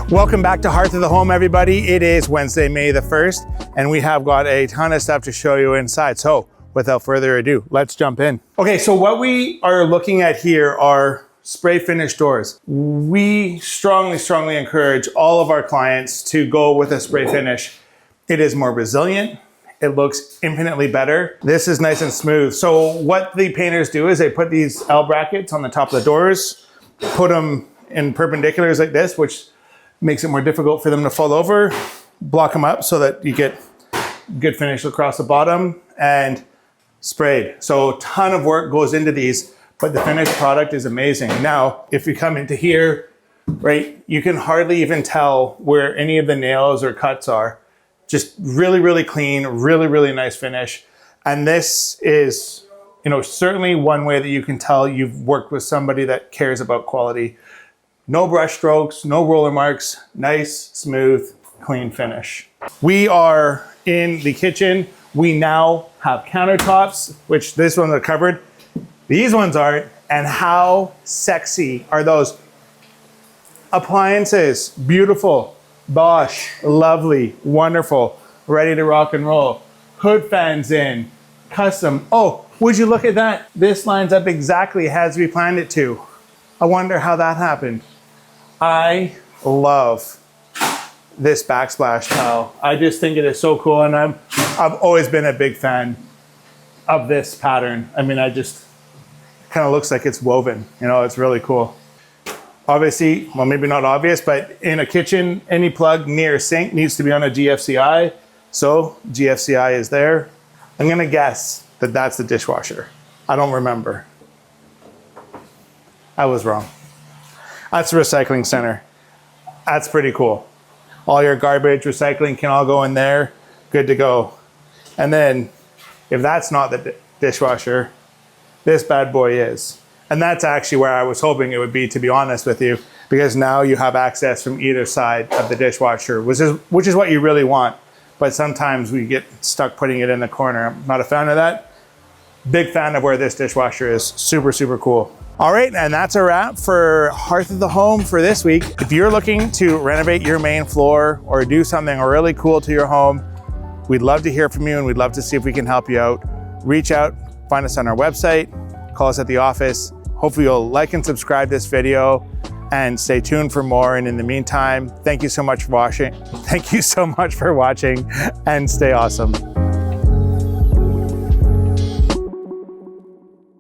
Welcome back to Hearth of the Home, everybody. It is Wednesday, May the 1st, and we have got a ton of stuff to show you inside. So without further ado, let's jump in. Okay, so what we are looking at here are spray finish doors. We strongly encourage all of our clients to go with a spray finish. It is more resilient. It looks infinitely better. This is nice and smooth. So what the painters do is they put these L brackets on the top of the doors, put them in perpendiculars like this, which makes it more difficult for them to fall over, block them up so that you get good finish across the bottom, and sprayed. So a ton of work goes into these, but the finished product is amazing. Now, if you come into here, right, you can hardly even tell where any of the nails or cuts are. Just really clean, really nice finish. And this is, certainly one way that you can tell you've worked with somebody that cares about quality. No brush strokes, no roller marks, nice, smooth, clean finish. We are in the kitchen. We now have countertops, which this one's are covered. These ones aren't. And how sexy are those? Appliances, beautiful. Bosch, lovely, wonderful, ready to rock and roll. Hood fans in, custom. Oh, would you look at that? This lines up exactly as we planned it to. I wonder how that happened. I love this backsplash tile. I just think it is so cool, and I've always been a big fan of this pattern. I mean, kind of looks like it's woven. It's really cool. Obviously, well, maybe not obvious, but in a kitchen, any plug near a sink needs to be on a GFCI. So GFCI is there. I'm gonna guess that that's the dishwasher. I don't remember. I was wrong. That's the recycling center. That's pretty cool. All your garbage, recycling can all go in there. Good to go. And then if that's not the dishwasher, this bad boy is. And that's actually where I was hoping it would be, to be honest with you, because now you have access from either side of the dishwasher, which is what you really want. But sometimes we get stuck putting it in the corner. I'm not a fan of that. Big fan of where this dishwasher is. Super cool. All right, and that's a wrap for Hearth of the Home for this week. If you're looking to renovate your main floor or do something really cool to your home, we'd love to hear from you, and we'd love to see if we can help you out. Reach out, find us on our website, call us at the office. Hopefully you'll like and subscribe this video and stay tuned for more. And in the meantime, thank you so much for watching. Thank you so much for watching, and stay awesome.